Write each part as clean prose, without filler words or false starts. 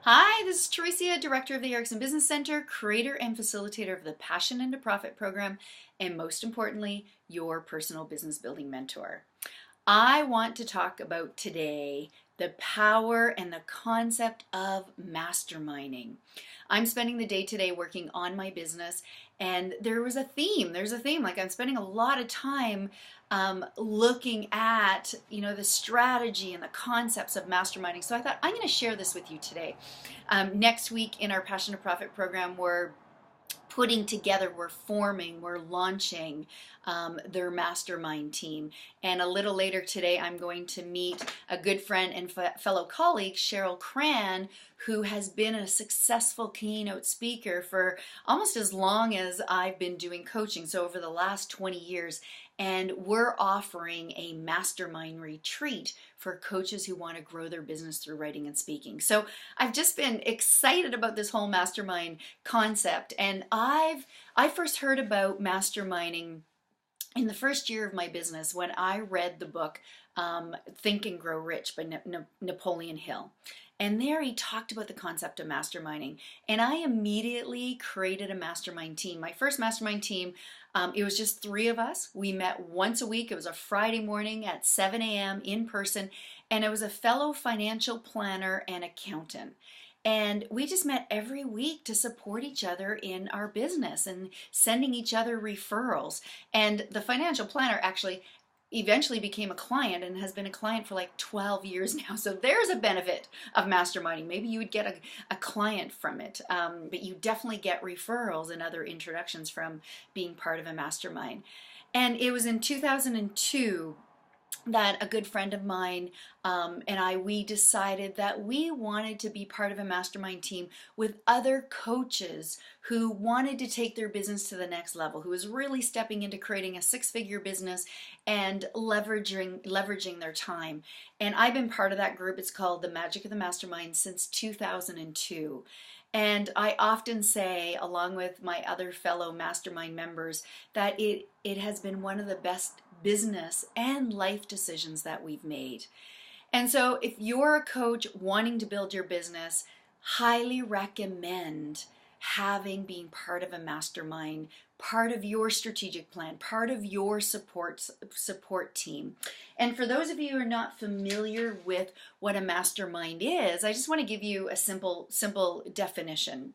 Hi, this is Teresia, Director of the Erickson Business Center, creator and facilitator of the Passion into Profit program, and most importantly, your personal business building mentor. I want to talk about today the power and the concept of masterminding. I'm spending the day today working on my business, and there's a theme. Like I'm spending a lot of time looking at the strategy and the concepts of masterminding. So I thought I'm going to share this with you today. Next week in our Passion to Profit program, we're launching their mastermind team. And a little later today, I'm going to meet a good friend and fellow colleague, Cheryl Cran, who has been a successful keynote speaker for almost as long as I've been doing coaching, so over the last 20 years. And we're offering a mastermind retreat for coaches who want to grow their business through writing and speaking. So I've just been excited about this whole mastermind concept. And I first heard about masterminding in the first year of my business when I read the book Think and Grow Rich by Napoleon Hill. And there he talked about the concept of masterminding. And I immediately created a mastermind team. My first mastermind team, it was just 3 of us. We met once a week. It was a Friday morning at 7 a.m. in person. And it was a fellow financial planner and accountant. And we just met every week to support each other in our business and sending each other referrals. And the financial planner actually eventually became a client and has been a client for like 12 years now. So there's a benefit of masterminding. Maybe you would get a client from it, but you definitely get referrals and other introductions from being part of a mastermind. And it was in 2002 that a good friend of mine we decided that we wanted to be part of a mastermind team with other coaches who wanted to take their business to the next level, who was really stepping into creating a 6-figure business and leveraging their time. And I've been part of that group. It's called The Magic of the Mastermind since 2002. And I often say, along with my other fellow mastermind members, that it has been one of the best business and life decisions that we've made. And so if you're a coach wanting to build your business, highly recommend being part of a mastermind, part of your strategic plan, part of your support team. And for those of you who are not familiar with what a mastermind is, I just want to give you a simple definition.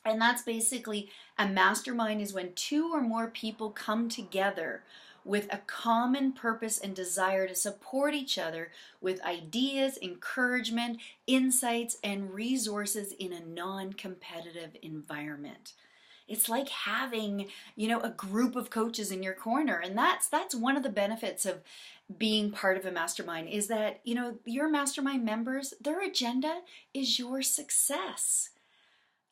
And that's basically a mastermind is when 2 or more people come together with a common purpose and desire to support each other with ideas, encouragement, insights, and resources in a non-competitive environment. It's like having, a group of coaches in your corner. And that's one of the benefits of being part of a mastermind is that, your mastermind members, their agenda is your success.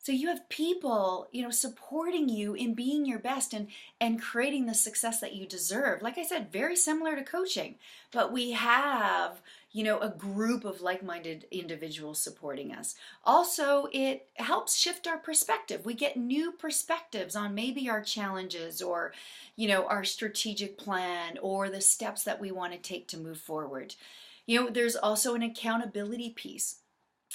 So you have people, supporting you in being your best and creating the success that you deserve. Like I said, very similar to coaching, but we have, a group of like-minded individuals supporting us. Also, it helps shift our perspective. We get new perspectives on maybe our challenges or, our strategic plan or the steps that we want to take to move forward. There's also an accountability piece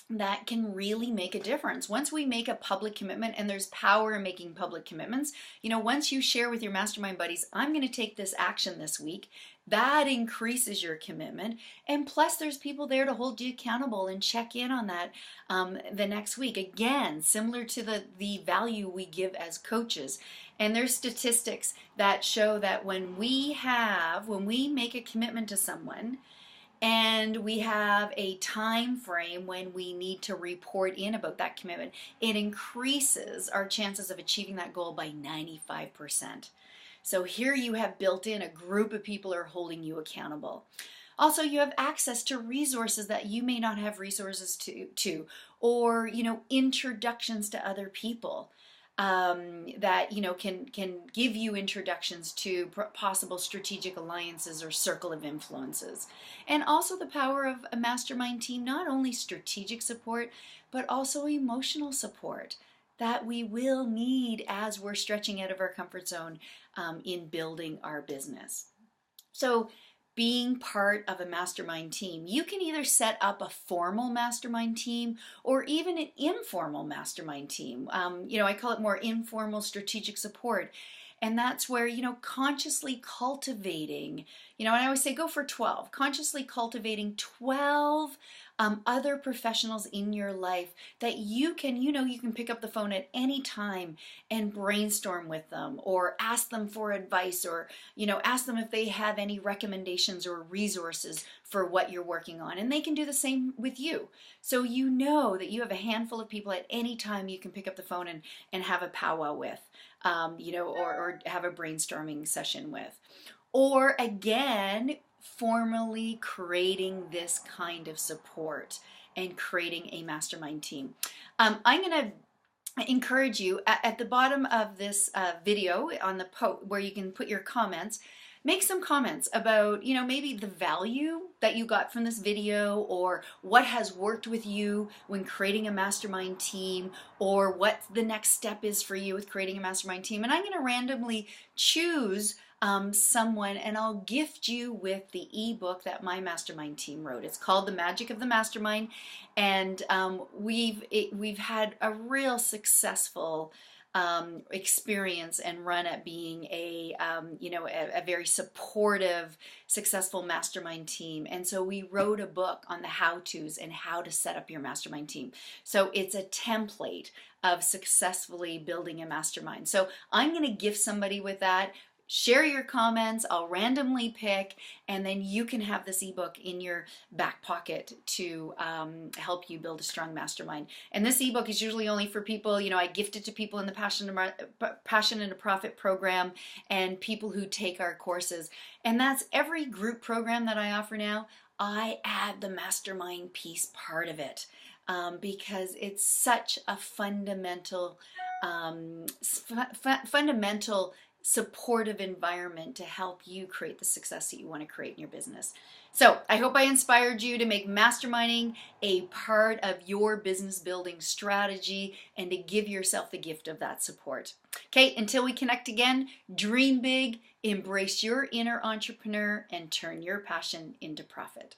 that can really make a difference. Once we make a public commitment, and there's power in making public commitments, once you share with your mastermind buddies, I'm going to take this action this week, that increases your commitment. And plus there's people there to hold you accountable and check in on that the next week. Again, similar to the value we give as coaches. And there's statistics that show that when we make a commitment to someone, and we have a time frame when we need to report in about that commitment, it increases our chances of achieving that goal by 95%. So here you have built in a group of people who are holding you accountable. Also, you have access to resources that you may not have resources to or introductions to other people. That can give you introductions to possible strategic alliances or circle of influences. And also the power of a mastermind team, not only strategic support, but also emotional support that we will need as we're stretching out of our comfort zone in building our business. So being part of a mastermind team. You can either set up a formal mastermind team or even an informal mastermind team. I call it more informal strategic support. And that's where, consciously cultivating, and I always say go for 12, consciously cultivating 12 other professionals in your life that you can pick up the phone at any time and brainstorm with them, or ask them for advice, or, ask them if they have any recommendations or resources for what you're working on. And they can do the same with you. So you know that you have a handful of people at any time you can pick up the phone and have a powwow with, or have a brainstorming session with. Or again, formally creating this kind of support and creating a mastermind team. I'm going to encourage you at the bottom of this video on the post where you can put your comments. Make some comments about, maybe the value that you got from this video, or what has worked with you when creating a mastermind team, or what the next step is for you with creating a mastermind team. And I'm going to randomly choose someone, and I'll gift you with the ebook that my mastermind team wrote. It's called The Magic of the Mastermind, and we've had a real successful experience and run at being a very supportive, successful mastermind team. And so we wrote a book on the how-tos and how to set up your mastermind team. So it's a template of successfully building a mastermind. So I'm going to gift somebody with that. Share your comments, I'll randomly pick, and then you can have this ebook in your back pocket to help you build a strong mastermind. And this ebook is usually only for people, I gift it to people in the Passion and a Profit program and people who take our courses. And that's every group program that I offer now. I add the mastermind piece part of it. Because it's such a fundamental supportive environment to help you create the success that you want to create in your business. So I hope I inspired you to make masterminding a part of your business building strategy and to give yourself the gift of that support. Okay, until we connect again, dream big, embrace your inner entrepreneur, and turn your passion into profit.